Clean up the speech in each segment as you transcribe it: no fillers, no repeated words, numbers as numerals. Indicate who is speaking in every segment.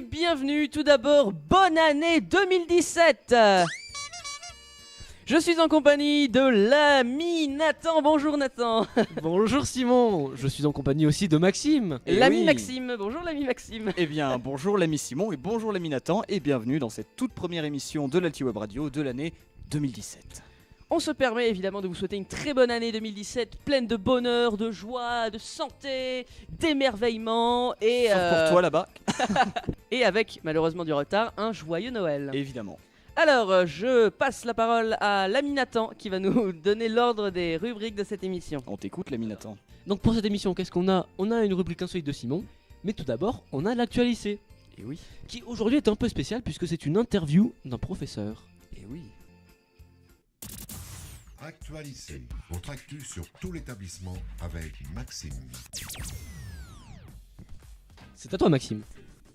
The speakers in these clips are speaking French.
Speaker 1: bienvenue. Tout d'abord, bonne année 2017. Je suis en compagnie de l'ami Nathan. Bonjour Nathan.
Speaker 2: Bonjour Simon, je suis en compagnie aussi de Maxime.
Speaker 1: L'ami
Speaker 3: oui.
Speaker 1: Maxime. Bonjour l'ami Maxime.
Speaker 3: Eh bien, bonjour l'ami Simon et bonjour l'ami Nathan et bienvenue dans cette toute première émission de l'Alti Web Radio de l'année 2017.
Speaker 1: On se permet évidemment de vous souhaiter une très bonne année 2017, pleine de bonheur, de joie, de santé, d'émerveillement et
Speaker 3: Sauf pour toi là-bas,
Speaker 1: et avec malheureusement du retard, un joyeux Noël.
Speaker 3: évidemment.
Speaker 1: Alors, je passe la parole à l'ami Nathan qui va nous donner l'ordre des rubriques de cette émission.
Speaker 3: On t'écoute l'ami Nathan.
Speaker 2: Donc pour cette émission, qu'est-ce qu'on a? On a une rubrique insolite de Simon, mais tout d'abord, on a l'actualité,
Speaker 3: Et oui,
Speaker 2: qui aujourd'hui est un peu spéciale puisque c'est une interview d'un professeur.
Speaker 3: et oui.
Speaker 4: Actualisé, votre actu sur tout l'établissement avec Maxime.
Speaker 2: C'est à toi Maxime.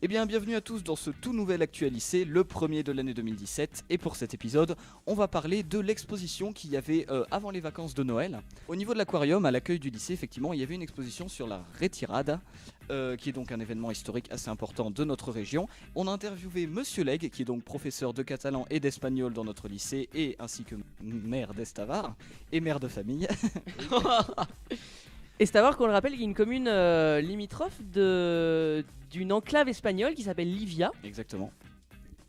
Speaker 3: Eh bien, bienvenue à tous dans ce tout nouvel Actualisé, le premier de l'année 2017. Et pour cet épisode, on va parler de l'exposition qu'il y avait avant les vacances de Noël. Au niveau de l'aquarium, à l'accueil du lycée, effectivement, il y avait une exposition sur la Retirada, qui est donc un événement historique assez important de notre région. On a interviewé Monsieur Leg, qui est donc professeur de catalan et d'espagnol dans notre lycée, et ainsi que maire d'Estavar, et mère de famille.
Speaker 1: Et c'est à voir qu'on le rappelle, il y a une commune limitrophe d'une enclave espagnole qui s'appelle Livia.
Speaker 3: Exactement.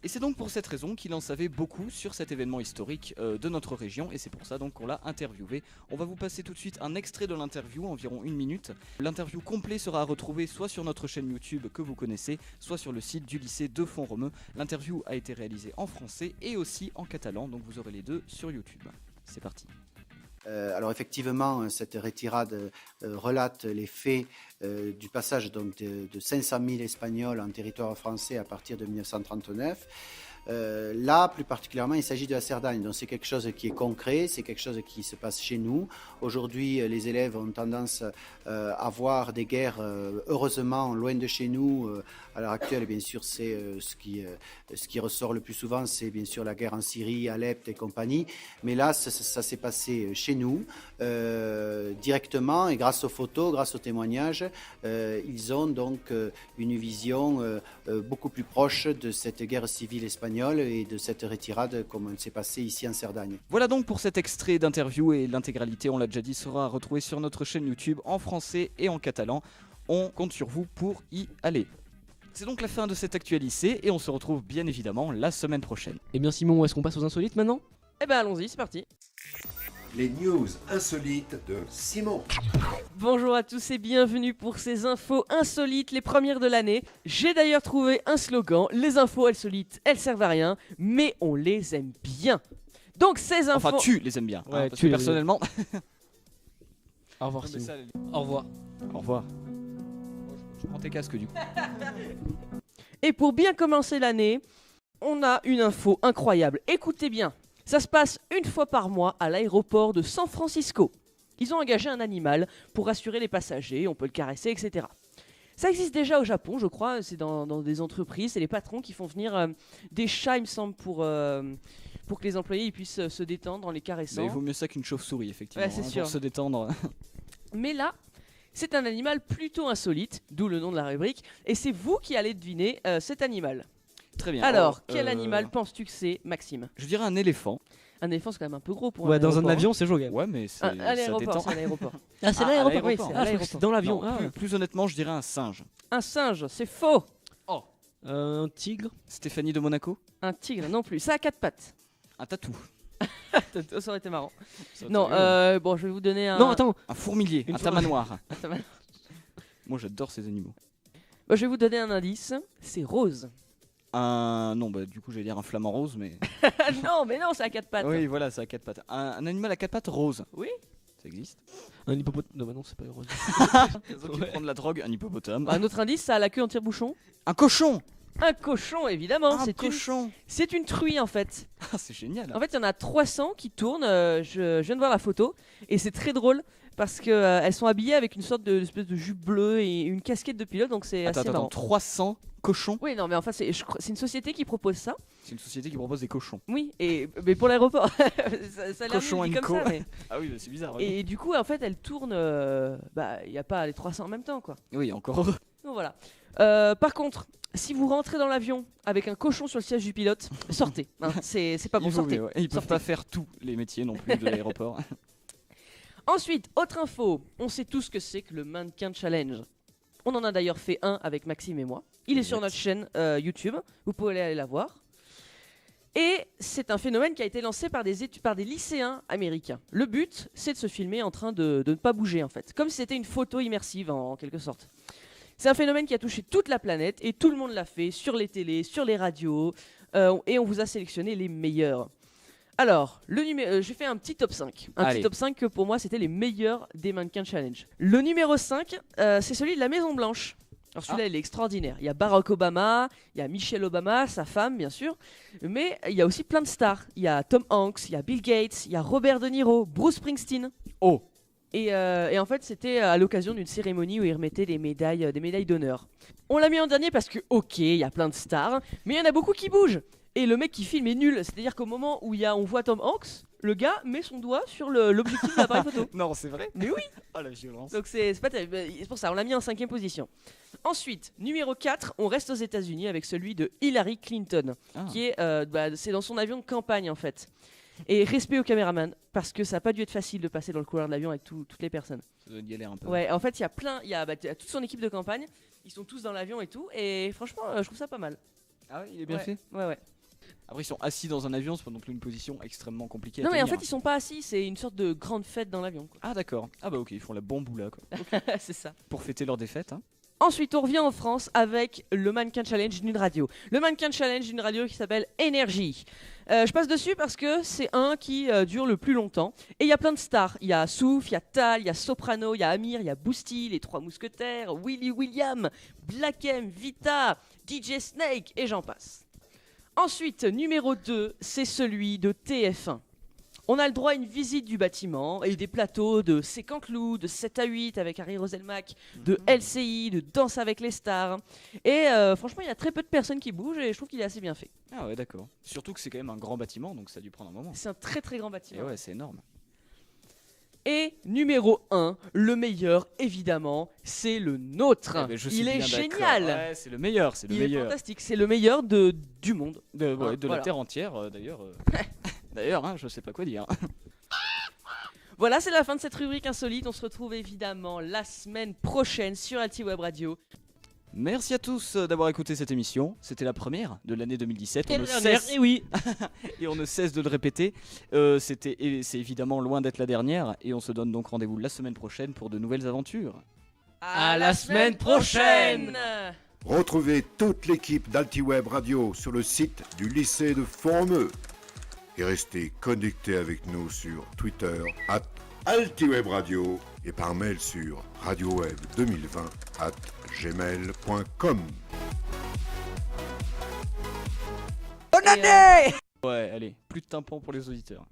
Speaker 3: Et c'est donc pour cette raison qu'il en savait beaucoup sur cet événement historique de notre région, et c'est pour ça donc qu'on l'a interviewé. On va vous passer tout de suite un extrait de l'interview, environ 1 minute. L'interview complet sera retrouvée soit sur notre chaîne YouTube que vous connaissez, soit sur le site du lycée de Font-Romeu. L'interview a été réalisée en français et aussi en catalan, donc vous aurez les deux sur YouTube. C'est parti.
Speaker 5: Alors effectivement, cette retirade relate les faits du passage donc, de 500 000 Espagnols en territoire français à partir de 1939. Là, plus particulièrement, il s'agit de la Cerdagne. Donc c'est quelque chose qui est concret, c'est quelque chose qui se passe chez nous. Aujourd'hui, les élèves ont tendance à voir des guerres, heureusement, loin de chez nous. À l'heure actuelle, bien sûr, c'est ce qui ressort le plus souvent, c'est bien sûr la guerre en Syrie, Alep et compagnie. Mais là, ça s'est passé chez nous, directement, et grâce aux photos, grâce aux témoignages, ils ont donc une vision beaucoup plus proche de cette guerre civile espagnole et de cette retirade comme elle s'est passée ici en Cerdagne.
Speaker 3: Voilà donc pour cet extrait d'interview, et l'intégralité, on l'a déjà dit, sera retrouvée sur notre chaîne YouTube en français et en catalan. On compte sur vous pour y aller. C'est donc la fin de cette Actualisé et on se retrouve bien évidemment la semaine prochaine.
Speaker 2: Eh bien Simon, est-ce qu'on passe aux insolites maintenant?
Speaker 1: Eh ben allons-y, c'est parti.
Speaker 4: Les news insolites de Simon.
Speaker 1: Bonjour à tous et bienvenue pour ces infos insolites, les premières de l'année. J'ai d'ailleurs trouvé un slogan, les infos insolites, elles servent à rien, mais on les aime bien. Donc ces infos...
Speaker 3: Enfin, tu les aimes bien,
Speaker 2: Ouais,
Speaker 3: parce
Speaker 2: tu
Speaker 3: que
Speaker 2: les aimes
Speaker 3: personnellement...
Speaker 2: Au revoir Simon. Au revoir.
Speaker 3: Au revoir. Je prends tes casques du coup.
Speaker 1: Et pour bien commencer l'année, on a une info incroyable. Écoutez bien, ça se passe une fois par mois à l'aéroport de San Francisco. Ils ont engagé un animal pour rassurer les passagers, on peut le caresser, etc. Ça existe déjà au Japon, je crois, c'est dans des entreprises, c'est les patrons qui font venir des chats, il me semble, pour que les employés ils puissent se détendre en les caressant.
Speaker 3: Mais il vaut mieux ça qu'une chauve-souris, effectivement,
Speaker 1: Ouais, c'est sûr.
Speaker 3: pour se détendre.
Speaker 1: Mais là, c'est un animal plutôt insolite, d'où le nom de la rubrique, et c'est vous qui allez deviner cet animal.
Speaker 3: Très bien.
Speaker 1: Alors, quel animal penses-tu que c'est, Maxime?
Speaker 3: Je dirais un éléphant.
Speaker 1: Un éléphant, c'est quand même un peu gros pour
Speaker 2: Ouais, dans un
Speaker 1: aéroport,
Speaker 2: avion c'est chaud quand même.
Speaker 3: Ouais, mais c'est,
Speaker 1: hein. À
Speaker 3: ça
Speaker 1: l'aéroport,
Speaker 3: détend.
Speaker 1: c'est à l'aéroport.
Speaker 2: Ah c'est
Speaker 3: Ah, à
Speaker 2: l'aéroport.
Speaker 1: Oui,
Speaker 3: l'aéroport.
Speaker 1: c'est
Speaker 2: Ah,
Speaker 1: à
Speaker 2: je crois que c'était
Speaker 1: l'aéroport.
Speaker 2: dans l'avion.
Speaker 3: Non,
Speaker 2: Ah.
Speaker 3: plus honnêtement, je dirais un singe.
Speaker 1: Un singe, c'est faux.
Speaker 2: Un tigre.
Speaker 3: Stéphanie de Monaco.
Speaker 1: Un tigre, non plus. Ça a 4 pattes.
Speaker 3: Un tatou.
Speaker 1: Ça aurait été marrant.
Speaker 3: Ça
Speaker 1: Non,
Speaker 3: aurait été
Speaker 1: bon, je vais vous donner un...
Speaker 2: Non attends.
Speaker 3: un fourmilier,
Speaker 2: Une
Speaker 3: un
Speaker 2: fois-
Speaker 3: tamanoir.
Speaker 1: Attends,
Speaker 3: Moi, j'adore ces animaux.
Speaker 1: bon, je vais vous donner un indice. C'est rose.
Speaker 3: Non, bah du coup, j'allais dire un flamant rose, mais.
Speaker 1: Non, mais non, c'est à 4 pattes.
Speaker 3: Oui, voilà, ça a 4 pattes. Un animal à 4 pattes rose.
Speaker 1: Oui.
Speaker 3: Ça existe.
Speaker 2: Un hippopotame. Non bah non c'est pas heureux.
Speaker 3: Les autres qui prennent de la drogue, un hippopotame.
Speaker 1: Un autre indice, ça a la queue en tire-bouchon.
Speaker 3: Un cochon.
Speaker 1: Un cochon, évidemment.
Speaker 3: Un
Speaker 1: C'est une...
Speaker 3: cochon.
Speaker 1: c'est une truie, en fait.
Speaker 3: Ah, c'est génial.
Speaker 1: En fait, il y en a 300 qui tournent. Je viens de voir la photo. Et c'est très drôle. Parce que elles sont habillées avec une sorte d'espèce de jupe bleue et une casquette de pilote. Donc c'est assez
Speaker 3: Attends,
Speaker 1: marrant.
Speaker 3: 300 cochons.
Speaker 1: Oui, non, mais enfin, c'est une société qui propose ça.
Speaker 3: C'est une société qui propose des cochons.
Speaker 1: Oui, mais pour l'aéroport. ça a l'air
Speaker 3: Cochon
Speaker 1: nul dit
Speaker 3: and
Speaker 1: comme
Speaker 3: Co.
Speaker 1: ça, mais...
Speaker 3: Ah oui, c'est bizarre. Oui,
Speaker 1: Et du coup, en fait, elle tourne. Il n'y a pas les 300 en même temps, quoi.
Speaker 3: oui encore heureux.
Speaker 1: Donc voilà. Par contre, si vous rentrez dans l'avion avec un cochon sur le siège du pilote, sortez. Hein, c'est pas bon,
Speaker 3: Il vaut
Speaker 1: sortez.
Speaker 3: mieux, ouais. Ils peuvent
Speaker 1: Sortez.
Speaker 3: pas faire tous les métiers non plus de l'aéroport.
Speaker 1: Ensuite, autre info, on sait tous ce que c'est que le mannequin challenge. On en a d'ailleurs fait un avec Maxime et moi. Il est sur
Speaker 3: Exact.
Speaker 1: notre chaîne YouTube, vous pouvez aller la voir. Et c'est un phénomène qui a été lancé par des lycéens américains. Le but, c'est de se filmer en train de ne pas bouger en fait, comme si c'était une photo immersive en quelque sorte. C'est un phénomène qui a touché toute la planète et tout le monde l'a fait sur les télés, sur les radios, et on vous a sélectionné les meilleurs. Alors, j'ai fait un petit top 5.
Speaker 3: Allez.
Speaker 1: Petit top 5 que pour moi c'était les meilleurs des mannequins challenge. Le numéro 5, c'est celui de la Maison Blanche. Alors celui-là il est extraordinaire. Il y a Barack Obama, il y a Michelle Obama, sa femme bien sûr, mais il y a aussi plein de stars. Il y a Tom Hanks, il y a Bill Gates, il y a Robert De Niro, Bruce Springsteen.
Speaker 3: Oh,
Speaker 1: Et en fait, c'était à l'occasion d'une cérémonie où ils remettaient des médailles d'honneur. On l'a mis en dernier parce que, ok, il y a plein de stars, mais il y en a beaucoup qui bougent. Et le mec qui filme est nul. C'est-à-dire qu'au moment où on voit Tom Hanks, le gars met son doigt sur l'objectif de l'appareil photo.
Speaker 3: non, c'est vrai.
Speaker 1: Mais oui.
Speaker 3: Oh la violence.
Speaker 1: Donc c'est pas terrible. C'est pour ça, on l'a mis en 5e position. Ensuite, numéro 4, on reste aux États-Unis avec celui de Hillary Clinton,
Speaker 3: Ah.
Speaker 1: qui est, c'est dans son avion de campagne en fait. Et respect au caméraman, parce que ça n'a pas dû être facile de passer dans le couloir de l'avion avec toutes les personnes.
Speaker 3: Ça doit être galère un peu.
Speaker 1: Ouais, en fait, il y a toute son équipe de campagne, ils sont tous dans l'avion et tout, et franchement, je trouve ça pas mal.
Speaker 3: Ah ouais, il est bien
Speaker 1: Ouais,
Speaker 3: fait.
Speaker 1: Ouais.
Speaker 3: Après, ils sont assis dans un avion, c'est pas non plus une position extrêmement compliquée à
Speaker 1: Non, mais en
Speaker 3: tenir.
Speaker 1: fait, ils sont pas assis, c'est une sorte de grande fête dans l'avion. quoi.
Speaker 3: Ah d'accord. Ah bah ok, ils font la bamboula quoi.
Speaker 1: C'est ça.
Speaker 3: Pour fêter leur défaite. Hein.
Speaker 1: Ensuite, on revient en France avec le Mannequin Challenge d'une radio. Le Mannequin Challenge d'une radio qui s'appelle Énergie. Je passe dessus parce que c'est un qui dure le plus longtemps. Et il y a plein de stars. Il y a Souf, il y a Tal, il y a Soprano, il y a Amir, il y a Boosty, les Trois Mousquetaires, Willy William, Black M, Vita, DJ Snake et j'en passe. Ensuite, numéro 2, c'est celui de TF1. On a le droit à une visite du bâtiment et des plateaux de C'est Canteloup, de 7 à 8 avec Harry Roselmack, de LCI, de Danse avec les stars. Et franchement, il y a très peu de personnes qui bougent et je trouve qu'il est assez bien fait.
Speaker 3: Ah ouais d'accord. Surtout que c'est quand même un grand bâtiment, donc ça a dû prendre un moment.
Speaker 1: C'est un très très grand
Speaker 3: Et
Speaker 1: bâtiment.
Speaker 3: ouais, c'est énorme.
Speaker 1: Et numéro 1, le meilleur évidemment, c'est le nôtre.
Speaker 3: Eh ben, je suis
Speaker 1: Il est
Speaker 3: bien
Speaker 1: génial.
Speaker 3: d'accord. Ouais, c'est le meilleur, c'est le
Speaker 1: Il est
Speaker 3: meilleur.
Speaker 1: fantastique, c'est le meilleur du monde.
Speaker 3: De la
Speaker 1: Voilà.
Speaker 3: terre entière d'ailleurs. D'ailleurs, hein, je sais pas quoi dire.
Speaker 1: Voilà, c'est la fin de cette rubrique insolite. On se retrouve évidemment la semaine prochaine sur Altiweb Radio.
Speaker 3: Merci à tous d'avoir écouté cette émission. C'était la première de l'année 2017.
Speaker 2: Et
Speaker 3: On ne
Speaker 2: la dernière,
Speaker 3: cesse-
Speaker 2: et oui.
Speaker 3: et on ne cesse de le répéter. C'est évidemment loin d'être la dernière. Et on se donne donc rendez-vous la semaine prochaine pour de nouvelles aventures.
Speaker 2: À la semaine prochaine.
Speaker 4: Retrouvez toute l'équipe d'Altiweb Radio sur le site du lycée de Formeux. Et restez connectés avec nous sur Twitter @Altiweb Radio et par mail sur radioweb2020@gmail.com.
Speaker 1: Bonne année.
Speaker 3: Ouais, allez, plus de tympans pour les auditeurs.